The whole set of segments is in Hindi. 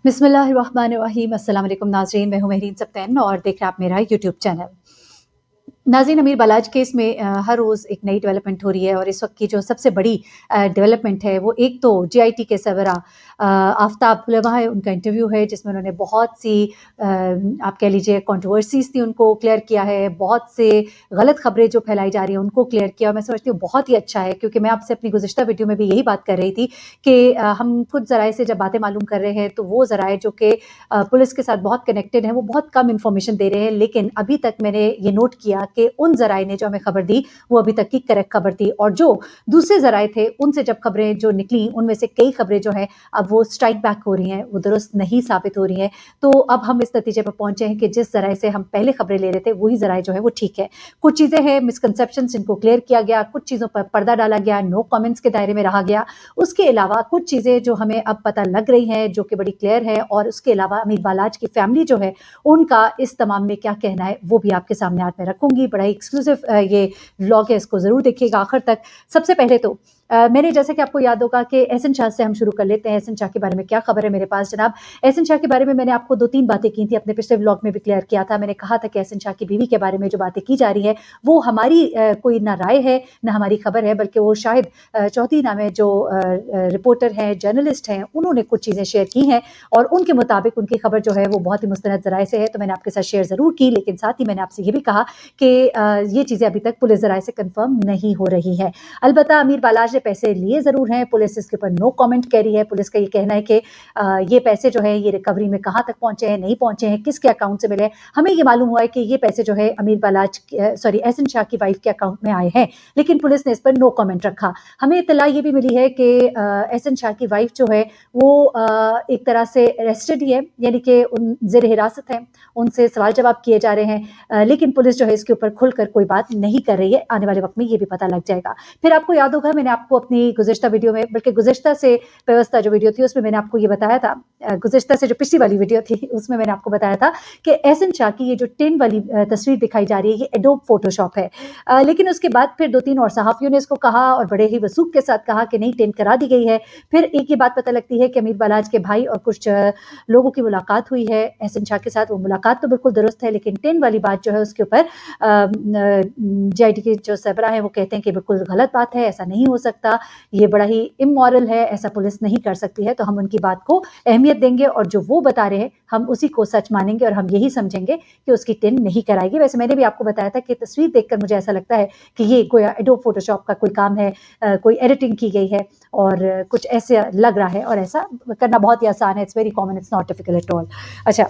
बिस्मिल्लाहिर्रहमानिर्रहीम। अस्सलाम वालेकुम नाज़रीन, मैं हूँ महरीन सब्तैन और देख रहे हैं आप मेरा यूट्यूब चैनल। नाज़रीन, अमीर बलाज केस में हर रोज़ एक नई डेवलपमेंट हो रही है और इस वक्त की जो सबसे बड़ी डेवलपमेंट है वो एक तो जीआईटी के सरबराह आफताब उलमा है, उनका इंटरव्यू है जिसमें उन्होंने बहुत सी आप कह लीजिए कंट्रोवर्सीज थी उनको क्लियर किया है, बहुत से गलत खबरें जो फैलाई जा रही हैं उनको क्लियर किया और मैं समझती हूँ बहुत ही अच्छा है, क्योंकि मैं आपसे अपनी गुज़िश्ता वीडियो में भी यही बात कर रही थी कि हम खुद ज़राए से जब बातें मालूम कर रहे हैं तो वो ज़राए जो कि पुलिस के साथ बहुत कनेक्टेड हैं वो बहुत कम इन्फॉर्मेशन दे रहे हैं, लेकिन अभी तक मैंने ये नोट किया कि उन ज़राए ने जो हमें खबर दी वो अभी तक की करेक्ट खबर थी, और जो दूसरे ज़राए थे उनसे जब खबरें जो निकली उनमें से कई खबरें जो हैं अब वो स्ट्राइक बैक हो रही हैं, वो दुरुस्त नहीं साबित हो रही हैं। तो अब हम इस नतीजे पर पहुंचे हैं कि जिस ज़राए से हम पहले खबरें ले रहे थे वही ज़राए जो है वो ठीक है। कुछ चीज़ें हैं मिसकंसेप्शन, जिनको क्लियर किया गया, कुछ चीज़ों पर पर्दा डाला गया, नो कमेंट्स के दायरे में रहा गया। उसके अलावा कुछ चीज़ें जो हमें अब पता लग रही हैं जो कि बड़ी क्लियर है, और उसके अलावा अमीर बालाज की फैमिली जो है उनका इस तमाम में क्या कहना है वो भी आपके सामने आज मैं रखूंगी। बड़ा ही एक्सक्लूसिव ये व्लॉग है, इसको ज़रूर देखिएगा आखिर तक। सबसे पहले तो मैंने, जैसे कि आपको याद होगा कि एहसन शाह से हम शुरू कर लेते हैं। एहसन शाह के बारे में क्या खबर है मेरे पास जनाब। एहसन शाह के बारे में मैंने आपको 2-3 बातें की थी, अपने पिछले व्लॉग में भी क्लियर किया था। मैंने कहा था कि एहसन शाह की बीवी के बारे में जो बातें की जा रही है वो हमारी कोई ना राय है ना हमारी खबर है, बल्कि वो शाहिद चौधरी नाम है जो रिपोर्टर हैं, जर्नलिस्ट हैं, उन्होंने कुछ चीज़ें शेयर की हैं और उनके मुताबिक उनकी खबर जो है वो बहुत ही मुस्तनद ज़राए से है, तो मैंने आपके साथ शेयर ज़रूर की। लेकिन साथ ही मैंने आपसे ये भी कहा कि ये चीज़ें अभी तक पुलिस ज़राए से कंफर्म नहीं हो रही है। अलबत्ता अमीर बालाज ने पैसे लिए ज़रूर हैं, पुलिस इसके ऊपर नो कमेंट कह रही है। पुलिस का ये कहना है कि ये पैसे जो है ये रिकवरी में कहाँ तक पहुंचे हैं, नहीं पहुंचे हैं, किसके अकाउंट से मिले। हमें ये मालूम हुआ है कि ये पैसे जो है अमीर बालाज सॉरी एहसन शाह की वाइफ के अकाउंट में आए हैं, लेकिन पुलिस ने इस पर नो कमेंट रखा। हमें इत्तला ये भी मिली है कि एहसन शाह की वाइफ जो है वो एक तरह से अरेस्टेड ही है, यानी कि उन ज़ेर हिरासत है, उनसे सवाल जवाब किए जा रहे हैं, लेकिन पुलिस जो है इसके ऊपर खुलकर कोई बात नहीं कर रही है। आने वाले वक्त में ये भी पता लग जाएगा। फिर आपको याद होगा मैंने आपको अपनी गुज़िश्ता वीडियो में, बल्कि गुज़िश्ता से व्यवस्था जो वीडियो थी उसमें मैंने आपको ये बताया था, गुज़िश्ता से जो पिछली वाली वीडियो थी उसमें मैंने आपको बताया था कि एहसन शाह की ये जो टिन वाली तस्वीर दिखाई जा रही है ये एडोब फोटोशॉप है। लेकिन उसके बाद फिर 2-3 और सहाफ़ियों ने इसको कहा और बड़े ही वसूख के साथ कहा कि नहीं, टिन करा दी गई है। फिर एक ये बात पता लगती है कि अमीर बालाज के भाई और कुछ लोगों की मुलाकात हुई है एहसन शाह के साथ। वो मुलाकात तो बिल्कुल दुरुस्त है, लेकिन टिन वाली बात जो है उसके ऊपर जीआईटी के जो सरबराह हैं वो कहते हैं कि बिल्कुल गलत बात है, ऐसा नहीं हो सकता, ये बड़ा ही इमोरल है, ऐसा पुलिस नहीं कर सकती है। तो हम उनकी बात को अहमियत देंगे और जो वो बता रहे हैं हम उसी को सच मानेंगे और हम यही समझेंगे कि उसकी टिन नहीं कराएगी। वैसे मैंने भी आपको बताया था कि तस्वीर देखकर मुझे ऐसा लगता है कि ये कोई एडोब फोटोशॉप का कोई काम है, कोई एडिटिंग की गई है और कुछ ऐसे लग रहा है, और ऐसा करना बहुत ही आसान है, it's very common, it's not difficult at all. अच्छा,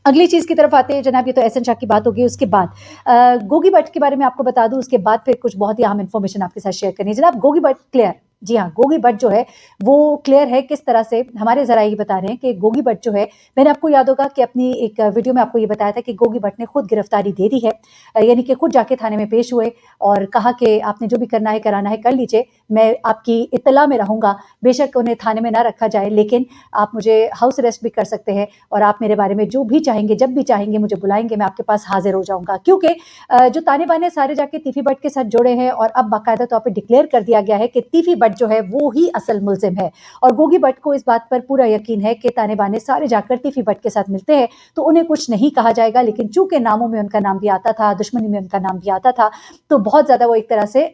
अगली चीज़ की तरफ आते हैं जनाब। ये तो एहसन शाह की बात होगी। उसके बाद गोगी भट्ट के बारे में आपको बता दूं, उसके बाद फिर कुछ बहुत ही अहम इन्फॉर्मेशन आपके साथ शेयर करनी है जनाब। गोगी भट्ट क्लियर, जी हाँ, गोगी भट्ट जो है वो क्लियर है। किस तरह से हमारे ज़रा ये बता रहे हैं कि गोगी भट्ट जो है, मैंने आपको याद होगा कि अपनी एक वीडियो में आपको ये बताया था कि गोगी भट्ट ने खुद गिरफ्तारी दे दी है, यानी कि खुद जाके थाने में पेश हुए और कहा कि आपने जो भी करना है कराना है कर लीजिए, मैं आपकी इत्तला में रहूंगा, बेशक उन्हें थाने में ना रखा जाए लेकिन आप मुझे हाउस अरेस्ट भी कर सकते हैं और आप मेरे बारे में जो भी चाहेंगे, जब भी चाहेंगे मुझे बुलाएंगे, मैं आपके पास हाजिर हो जाऊंगा। क्योंकि जो ताने बाने सारे जाके तीफी भट्ट के साथ जुड़े हैं और अब बाकायदा तौर पर डिक्लेयर कर दिया गया है कि तीफी भट्ट जो है वो ही असल मुलजिम है, और गोगी भट्ट को इस बात पर पूरा यकीन है कि ताने बाने सारे जाकर तीफी भट्ट के साथ मिलते हैं तो उन्हें कुछ नहीं कहा जाएगा। लेकिन चूंकि नामों में उनका नाम भी आता था, दुश्मनी में उनका नाम भी आता था, तो बहुत ज्यादा वो एक तरह से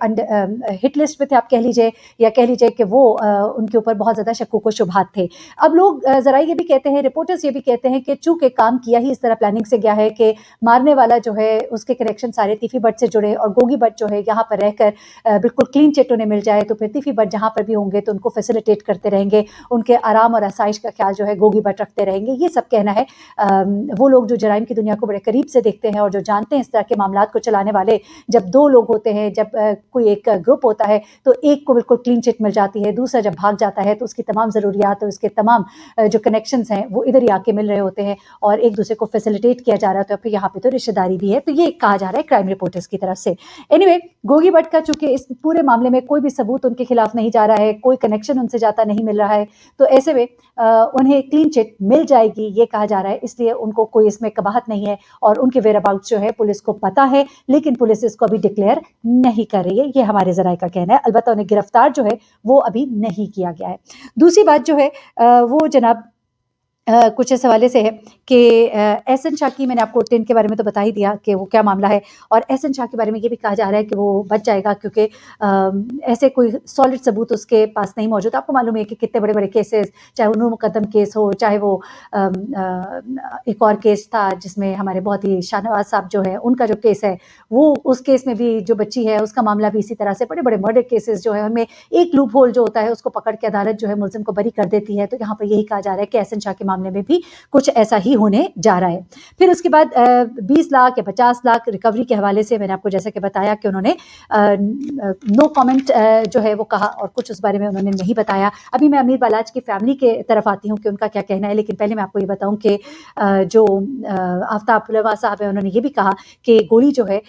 हिट लिस्ट में थे, आप कह लीजिए, या कह लीजिए कि वो उनके ऊपर बहुत ज्यादा शक्कों को शुबहात थे। अब लोग जरा ये भी कहते हैं, रिपोर्टर्स ये भी कहते हैं कि चूंकि काम किया ही इस तरह प्लानिंग से गया है कि मारने वाला जो है उसके कनेक्शन सारे तीफी भट्ट से जुड़े और गोगी भट्ट जो है यहाँ पर रहकर बिल्कुल क्लीन चिट उन्हें मिल जाए, तो फिर तीफी भट्ट जहाँ पर भी होंगे तो उनको फैसिलिटेट करते रहेंगे, उनके आराम और आसाइश का ख्याल जो है गोगी भट्ट रखते रहेंगे। ये सब कहना है वो लोग जो जराइम की दुनिया को बड़े करीब से देखते हैं और जो जानते हैं इस तरह के मामला को चलाने वाले। जब दो लोग होते हैं, जब कोई एक ग्रुप होता है तो एक को बिल्कुल क्लीन चिट मिल जाती है, दूसरा जब भाग जाता है तो उसकी तमाम ज़रूरियात और उसके तमाम जो कनेक्शंस हैं वो इधर ही आके मिल रहे होते हैं और एक दूसरे को फैसिलिटेट किया जा रहा है। तो फिर यहाँ पे तो रिश्तेदारी भी है, तो ये कहा जा रहा है क्राइम रिपोर्टर्स की तरफ से। एनीवे, गोगी भट्ट का चूंकि इस पूरे मामले में कोई भी सबूत उनके खिलाफ नहीं जा रहा है, कोई कनेक्शन उनसे जाता नहीं मिल रहा है, तो ऐसे में उन्हें क्लीन चिट मिल जाएगी ये कहा जा रहा है, इसलिए उनको कोई इसमें कबाहत नहीं है और उनके वेयर अबाउट्स जो है पुलिस को पता है, लेकिन पुलिस इसको अभी डिक्लेयर नहीं कर रही है, ये हमारे जराये का कहना है। अलबत्ता उन्हें गिरफ्तार जो है वो अभी नहीं किया गया है। दूसरी बात जो है वो जनाब कुछ इस हवाले से है कि एहसन शाह की, मैंने आपको टिन के बारे में तो बता ही दिया कि वो क्या मामला है, और एहसन शाह के बारे में ये भी कहा जा रहा है कि वो बच जाएगा क्योंकि ऐसे कोई सॉलिड सबूत उसके पास नहीं मौजूद। आपको मालूम है कि कितने बड़े बड़े केसेस, चाहे वो नूर मुकदम केस हो, चाहे वो एक और केस था जिसमें हमारे बहुत ही शाहनवाज साहब जो है उनका जो केस है, वो उस केस में भी जो बच्ची है उसका मामला भी इसी तरह से, बड़े बड़े मर्डर केसेस जो है उनमें एक लूप होल जो होता है उसको पकड़ के अदालत जो है मुलजिम को बरी कर देती है। तो यहाँ पर यही कहा जा रहा है कि एहसन शाह के मामले में भी कुछ ऐसा ही होने जा रहा है। फिर उसके बाद 20 लाख या 50 लाख रिकवरी के हवाले से मैंने आपको जैसा कि बताया कि उन्होंने नो कमेंट जो है वो कहा, और कुछ उस बारे में उन्होंने नहीं बताया। अभी मैं अमीर बालाज की फैमिली के तरफ आती हूँ कि उनका क्या कहना है, लेकिन पहले मैं आपको ये बताऊं कि जो आफ्ताब पुलवा साहब है उन्होंने ये भी कहा कि गोली जो है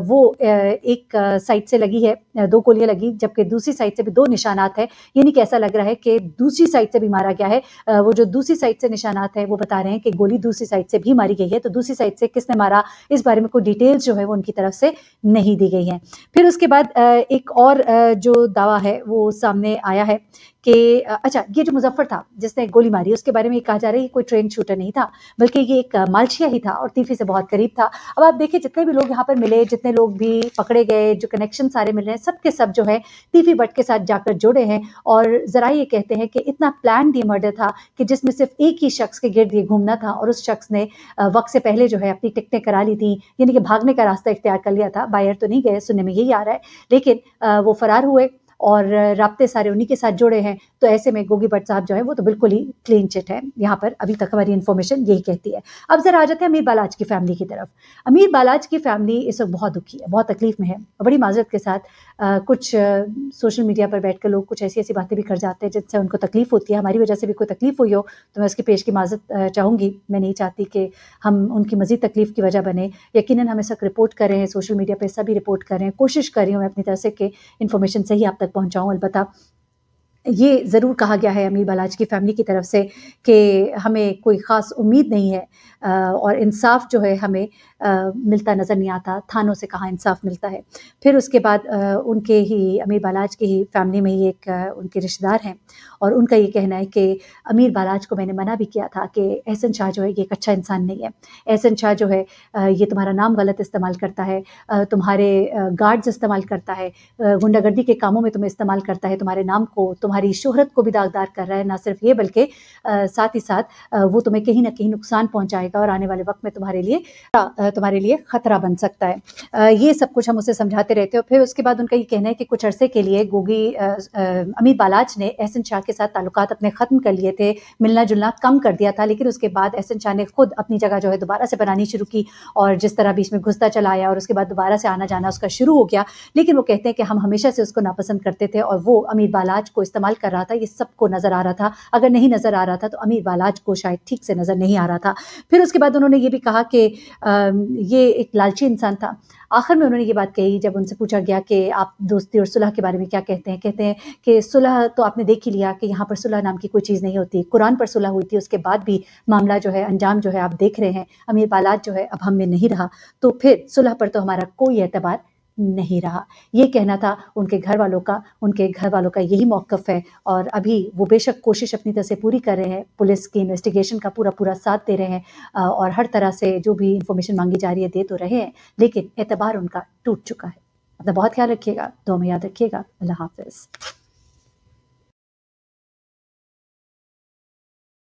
वो एक साइड से लगी है, 2 गोलियां लगी, जबकि दूसरी साइड से भी 2 निशानात है। ये नहीं कैसा लग रहा है कि दूसरी साइड से भी मारा गया है। वो जो दूसरी साइड से निशानात है वो बता रहे हैं कि गोली दूसरी साइड से भी मारी गई है। तो दूसरी साइड से किसने मारा, इस बारे में कोई डिटेल्स जो है वो उनकी तरफ से नहीं दी गई हैं। फिर उसके बाद एक और जो दावा है वो सामने आया है कि अच्छा, ये जो मुजफ्फर था जिसने गोली मारी, उसके बारे में ये कहा जा रहा है कि कोई ट्रेन शूटर नहीं था, बल्कि ये एक मालशिया ही था और तीफी से बहुत करीब था। अब आप देखिए जितने भी लोग यहाँ पर मिले, जितने लोग भी पकड़े गए, जो कनेक्शन सारे मिल रहे हैं, सब के सब जो है तीफी बट के साथ जाकर जुड़े हैं। और जरा ये कहते हैं कि इतना प्लान ये मर्डर था कि जिसमें सिर्फ एक ही शख्स के गिर्द ये घूमना था, और उस शख्स ने वक्त से पहले जो है अपनी टिकटें करा ली थी, यानी कि भागने का रास्ता इख्तियार कर लिया था। बाहर तो नहीं गए, सुनने में यही आ रहा है, लेकिन वो फरार हुए और राब्ते सारे उन्हीं के साथ जुड़े हैं। तो ऐसे में गोगी भट्ट साहब जो है वो तो बिल्कुल ही क्लीन चिट है। यहाँ पर अभी तक हमारी इन्फॉर्मेशन यही कहती है। अब जरा आ जाते हैं अमीर बालाज की फैमिली की तरफ। अमीर बालाज की फैमिली इस वक्त बहुत दुखी है, बहुत तकलीफ में है, और बड़ी माजरत के साथ कुछ सोशल मीडिया पर बैठ कर लोग कुछ ऐसी ऐसी बातें भी कर जाते हैं जिससे उनको तकलीफ होती है। हमारी वजह से भी कोई तकलीफ हुई हो तो मैं उसकी पेश की माजरत चाहूँगी। मैं नहीं चाहती कि हम उनकी मजीद तकलीफ की वजह बने। यकीनन हम सब रिपोर्ट कर रहे हैं, सोशल मीडिया पर सभी रिपोर्ट कर रहे हैं, कोशिश कर रही हूँ मैं अपनी तरफ से कि इन्फॉर्मेशन सही आप तक पहुँचाऊँ। अलबत्ता ये ज़रूर कहा गया है अमीर बालाज की फैमिली की तरफ से कि हमें कोई ख़ास उम्मीद नहीं है, और इंसाफ जो है हमें मिलता नज़र नहीं आता। थानों से कहाँ इंसाफ मिलता है। फिर उसके बाद उनके ही अमीर बालाज की ही फैमिली में ही एक उनके रिश्तेदार हैं, और उनका ये कहना है कि अमीर बालाज को मैंने मना भी किया था कि एहसन शाह जो है ये एक अच्छा इंसान नहीं है। एहसन शाह जो है ये तुम्हारा नाम गलत इस्तेमाल करता है, तुम्हारे गार्ड्स इस्तेमाल करता है, गुंडागर्दी के कामों में तुम्हें इस्तेमाल करता है, तुम्हारे नाम को, तुम्हारी शोहरत को भी दागदार कर रहा है। ना सिर्फ ये बल्कि साथ ही साथ वो तुम्हें कहीं न कहीं नुकसान पहुँचाएगा, और आने वाले वक़्त में तुम्हारे लिए खतरा बन सकता है। ये सब कुछ हम उसे समझाते रहते हैं। फिर उसके बाद उनका ये कहना है कि कुछ अरसे के लिए अमीर बालाज ने एहसन शाह के साथ ताल्लुकात अपने ख़त्म कर लिए थे, मिलना-जुलना कम कर दिया था, लेकिन उसके बाद एहसन शाह ने खुद अपनी जगह जो है दोबारा से बनानी शुरू की, और जिस तरह बीच में घुसता चला आया और उसके बाद दोबारा से आना-जाना उसका शुरू हो गया। लेकिन वो कहते हैं कि हम हमेशा से उसको नापसंद करते थे, और वो अमीर बालाज को इस्तेमाल कर रहा था, ये सबको नज़र आ रहा था। अगर नहीं नज़र आ रहा था तो अमीर बालाज को शायद ठीक से नज़र नहीं आ रहा था। फिर उसके बाद उन्होंने ये भी कहा कि ये एक लालची इंसान था। आखिर में उन्होंने ये बात कही जब उनसे पूछा गया कि आप दोस्ती और सुलह के बारे में क्या कहते हैं? कहते हैं कि सुलह तो आपने देख ही लिया कि यहाँ पर सुलह नाम की कोई चीज़ नहीं होती। कुरान पर सुलह हुई थी, उसके बाद भी मामला जो है, अंजाम जो है आप देख रहे हैं। अमीर बालाज जो है अब हम में नहीं रहा, तो फिर सुलह पर तो हमारा कोई एतबार नहीं रहा। ये कहना था उनके घर वालों का यही मौक़िफ़ है, और अभी वो बेशक कोशिश अपनी तरफ से पूरी कर रहे हैं, पुलिस की इन्वेस्टिगेशन का पूरा साथ दे रहे हैं, और हर तरह से जो भी इन्फॉर्मेशन मांगी जा रही है दे तो रहे हैं, लेकिन एतबार उनका टूट चुका है। अपना बहुत ख्याल रखिएगा, दुआ में याद रखिएगा। अल्लाह हाफ़िज़।